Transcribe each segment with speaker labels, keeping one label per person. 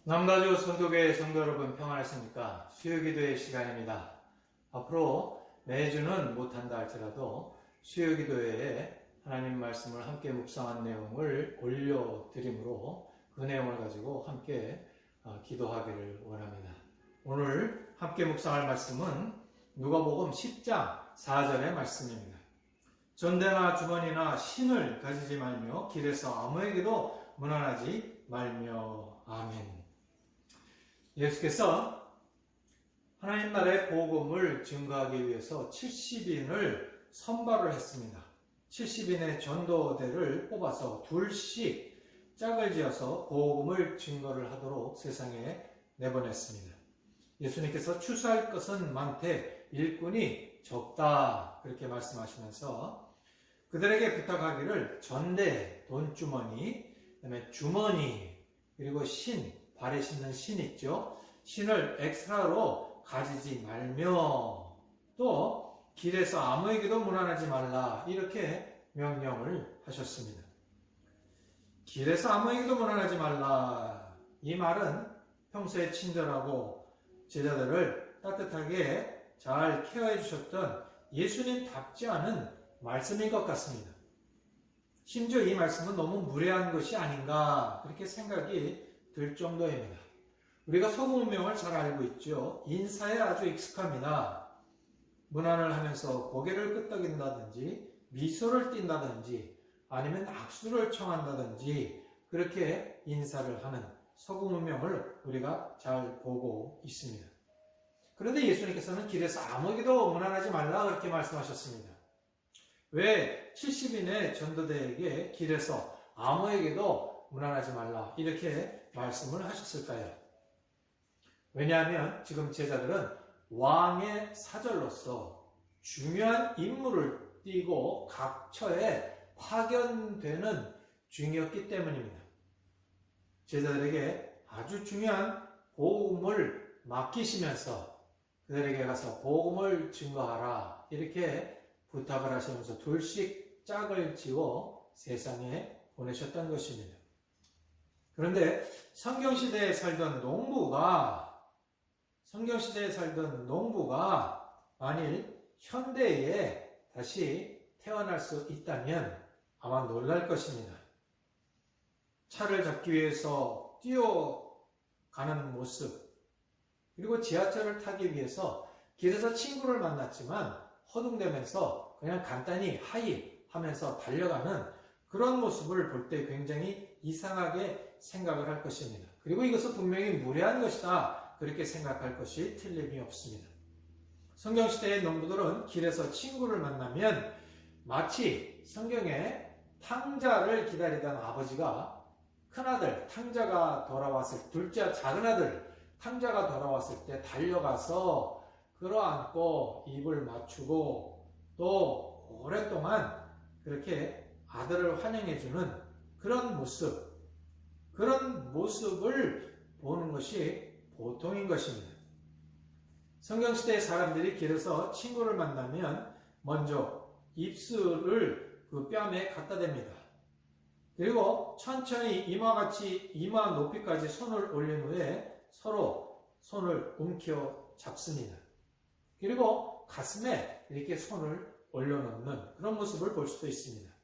Speaker 1: 남가주 성도교회 성도 여러분 평안하십니까? 수요기도의 시간입니다. 앞으로 매주는 못한다 할지라도 수요기도회에 하나님 말씀을 함께 묵상한 내용을 올려드림으로 그 내용을 가지고 함께 기도하기를 원합니다. 오늘 함께 묵상할 말씀은 누가복음 10장 4절의 말씀입니다. 전대나 주머니나 신을 가지지 말며 길에서 아무에게도 문안하지 말며. 아멘. 예수께서 하나님 나라의 복음을 증거하기 위해서 70인을 선발을 했습니다. 70인의 전도대를 뽑아서 둘씩 짝을 지어서 복음을 증거를 하도록 세상에 내보냈습니다. 예수님께서 추수할 것은 많되 일꾼이 적다 그렇게 말씀하시면서 그들에게 부탁하기를 전대, 돈주머니, 그다음에 주머니, 그리고 신, 발에 신는 신 있죠. 신을 엑스트라로 가지지 말며 또 길에서 아무에게도 문안하지 말라 이렇게 명령을 하셨습니다. 길에서 아무에게도 문안하지 말라 이 말은 평소에 친절하고 제자들을 따뜻하게 잘 케어해 주셨던 예수님답지 않은 말씀인 것 같습니다. 심지어 이 말씀은 너무 무례한 것이 아닌가 그렇게 생각이 들 정도입니다. 우리가 서구 문명을 잘 알고 있죠. 인사에 아주 익숙합니다. 문안을 하면서 고개를 끄덕인다든지 미소를 띈다든지 아니면 악수를 청한다든지 그렇게 인사를 하는 서구 문명을 우리가 잘 보고 있습니다. 그런데 예수님께서는 길에서 아무에게도 문안하지 말라 그렇게 말씀하셨습니다. 왜 70인의 전도대에게 길에서 아무에게도 문안하지 말라 이렇게 말씀을 하셨을까요? 왜냐하면 지금 제자들은 왕의 사절로서 중요한 임무를 띠고 각 처에 파견되는 중이었기 때문입니다. 제자들에게 아주 중요한 복음을 맡기시면서 그들에게 가서 복음을 증거하라 이렇게 부탁을 하시면서 둘씩 짝을 지어 세상에 보내셨던 것입니다. 그런데 성경시대에 살던 농부가 만일 현대에 다시 태어날 수 있다면 아마 놀랄 것입니다. 차를 잡기 위해서 뛰어가는 모습, 그리고 지하철을 타기 위해서 길에서 친구를 만났지만 허둥대면서 그냥 간단히 하이 하면서 달려가는 그런 모습을 볼 때 굉장히 이상하게 생각을 할 것입니다. 그리고 이것은 분명히 무례한 것이다 그렇게 생각할 것이 틀림이 없습니다. 성경시대의 농부들은 길에서 친구를 만나면 마치 성경에 탕자를 기다리던 아버지가 큰아들 탕자가 돌아왔을 둘째 작은 아들 탕자가 돌아왔을 때 달려가서 끌어안고 입을 맞추고 또 오랫동안 그렇게 아들을 환영해주는 그런 모습을 보는 것이 보통인 것입니다. 성경시대의 사람들이 길에서 친구를 만나면 먼저 입술을 그 뺨에 갖다 댑니다. 그리고 천천히 이마 높이까지 손을 올린 후에 서로 손을 움켜 잡습니다. 그리고 가슴에 이렇게 손을 올려놓는 그런 모습을 볼 수도 있습니다.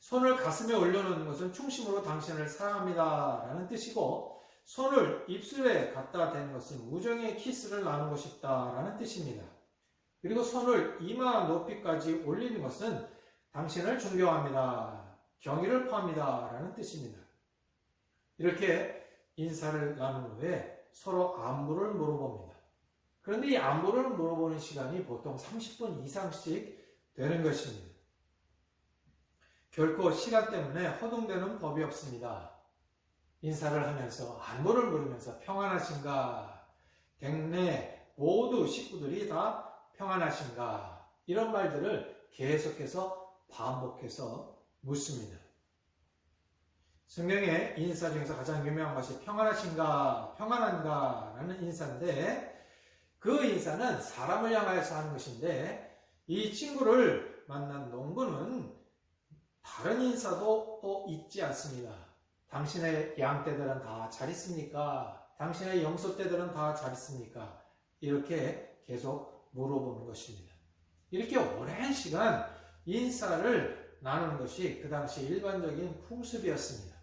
Speaker 1: 손을 가슴에 올려놓는 것은 충심으로 당신을 사랑합니다 라는 뜻이고 손을 입술에 갖다 대는 것은 우정의 키스를 나누고 싶다 라는 뜻입니다. 그리고 손을 이마 높이까지 올리는 것은 당신을 존경합니다, 경의를 표합니다 라는 뜻입니다. 이렇게 인사를 나눈 후에 서로 안부를 물어봅니다. 그런데 이 안부를 물어보는 시간이 보통 30분 이상씩 되는 것입니다. 결코 시간 때문에 허둥대는 법이 없습니다. 인사를 하면서 안부를 물으면서 평안하신가? 댁내 모두 식구들이 다 평안하신가? 이런 말들을 계속해서 반복해서 묻습니다. 성경의 인사 중에서 가장 유명한 것이 평안하신가? 평안한가? 라는 인사인데 그 인사는 사람을 향하여서 하는 것인데 이 친구를 만난 농부는 다른 인사도 또 있지 않습니다. 당신의 양떼들은 다 잘 있습니까? 당신의 염소떼들은 다 잘 있습니까? 이렇게 계속 물어보는 것입니다. 이렇게 오랜 시간 인사를 나누는 것이 그 당시 일반적인 풍습이었습니다.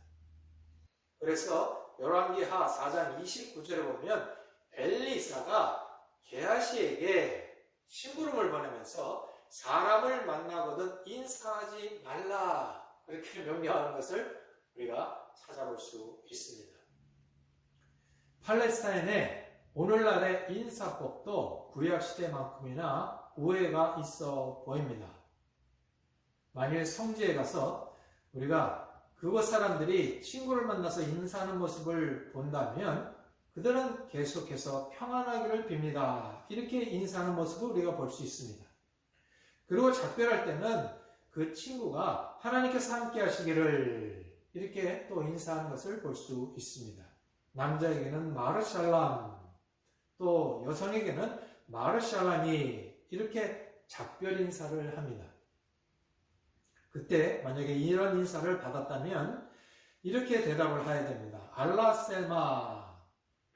Speaker 1: 그래서 열왕기하 4장 29절에 보면 엘리사가 게하시에게 심부름을 보내면서 사람을 만나거든 인사하지 말라 그렇게 명령하는 것을 우리가 찾아볼 수 있습니다. 팔레스타인의 오늘날의 인사법도 구약시대만큼이나 우애가 있어 보입니다. 만일 성지에 가서 우리가 그곳 사람들이 친구를 만나서 인사하는 모습을 본다면 그들은 계속해서 평안하기를 빕니다. 이렇게 인사하는 모습을 우리가 볼 수 있습니다. 그리고 작별할 때는 그 친구가 하나님께서 함께 하시기를 이렇게 또 인사하는 것을 볼 수 있습니다. 남자에게는 마르샬람, 또 여성에게는 마르샬라니 이렇게 작별 인사를 합니다. 그때 만약에 이런 인사를 받았다면 이렇게 대답을 해야 됩니다. 알라셀마,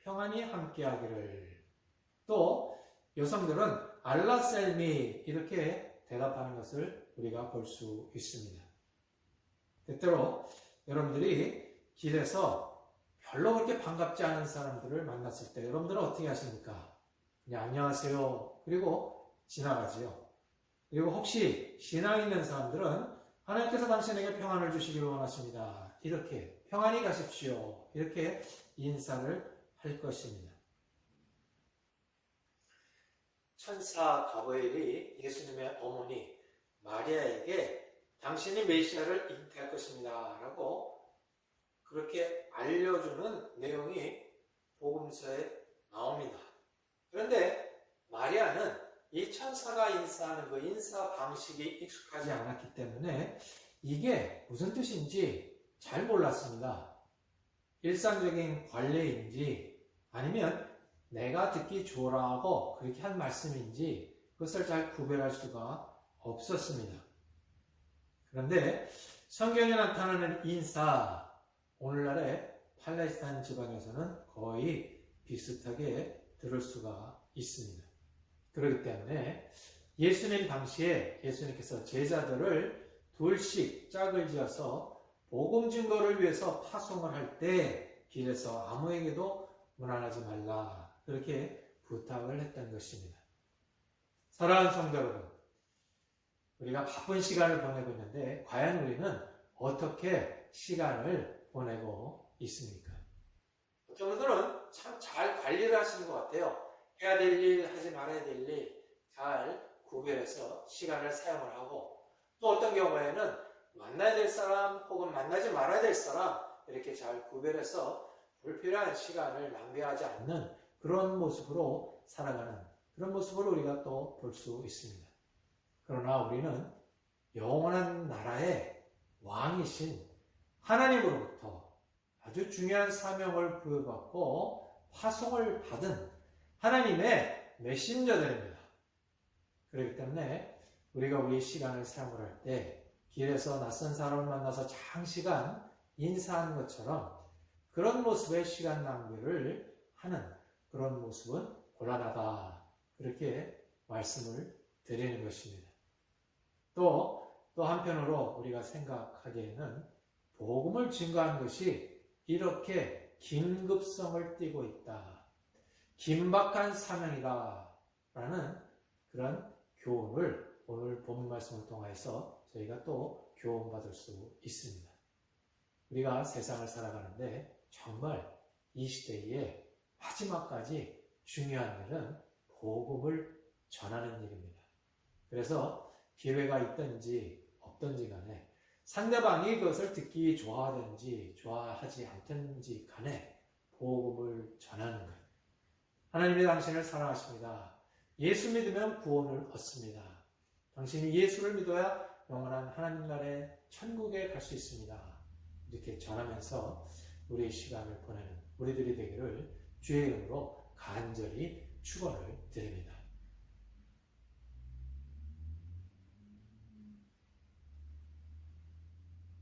Speaker 1: 평안이 함께하기를. 또 여성들은 알라셀미 이렇게 대답하는 것을 우리가 볼 수 있습니다. 때때로 여러분들이 길에서 별로 그렇게 반갑지 않은 사람들을 만났을 때 여러분들은 어떻게 하십니까? 그냥 안녕하세요. 그리고 지나가지요. 그리고 혹시 신앙 있는 사람들은 하나님께서 당신에게 평안을 주시기를 원하십니다. 이렇게 평안히 가십시오. 이렇게 인사를 할 것입니다. 천사 가브리엘이 예수님의 어머니 마리아에게 당신이 메시아를 잉태할 것입니다. 라고 그렇게 알려주는 내용이 복음서에 나옵니다. 그런데 마리아는 이 천사가 인사하는 그 인사 방식이 익숙하지 않았기 때문에 이게 무슨 뜻인지 잘 몰랐습니다. 일상적인 관례인지 아니면 내가 듣기 좋으라고 그렇게 한 말씀인지 그것을 잘 구별할 수가 없었습니다. 그런데 성경에 나타나는 인사, 오늘날의 팔레스타인 지방에서는 거의 비슷하게 들을 수가 있습니다. 그렇기 때문에 예수님 당시에 예수님께서 제자들을 둘씩 짝을 지어서 복음 증거를 위해서 파송을 할 때 길에서 아무에게도 무난하지 말라 그렇게 부탁을 했던 것입니다. 사랑하는 성도 여러분, 우리가 바쁜 시간을 보내고 있는데 과연 우리는 어떻게 시간을 보내고 있습니까? 어떤 분들은 참 잘 관리를 하시는 것 같아요. 해야 될 일, 하지 말아야 될 일 잘 구별해서 시간을 사용을 하고 또 어떤 경우에는 만나야 될 사람 혹은 만나지 말아야 될 사람 이렇게 잘 구별해서 불필요한 시간을 낭비하지 않는 그런 모습으로 살아가는 그런 모습을 우리가 또 볼 수 있습니다. 그러나 우리는 영원한 나라의 왕이신 하나님으로부터 아주 중요한 사명을 부여받고 파송을 받은 하나님의 메신저들입니다. 그렇기 때문에 우리가 우리 시간을 사용을 할 때 길에서 낯선 사람을 만나서 장시간 인사하는 것처럼 그런 모습의 시간 낭비를 하는 그런 모습은 곤란하다. 그렇게 말씀을 드리는 것입니다. 또 한편으로 우리가 생각하기에는 복음을 증거하는 것이 이렇게 긴급성을 띠고 있다. 긴박한 사명이다. 라는 그런 교훈을 오늘 본문 말씀을 통해서 저희가 또 교훈받을 수 있습니다. 우리가 세상을 살아가는데 정말 이 시대의 마지막까지 중요한 일은 복음을 전하는 일입니다. 그래서 기회가 있든지 없든지 간에 상대방이 그것을 듣기 좋아하든지 좋아하지 않든지 간에 복음을 전하는 것. 하나님이 당신을 사랑하십니다. 예수 믿으면 구원을 얻습니다. 당신이 예수를 믿어야 영원한 하나님 나라의 천국에 갈 수 있습니다. 이렇게 전하면서 우리의 시간을 보내는 우리들이 되기를 주의 이름으로 간절히 축원을 드립니다.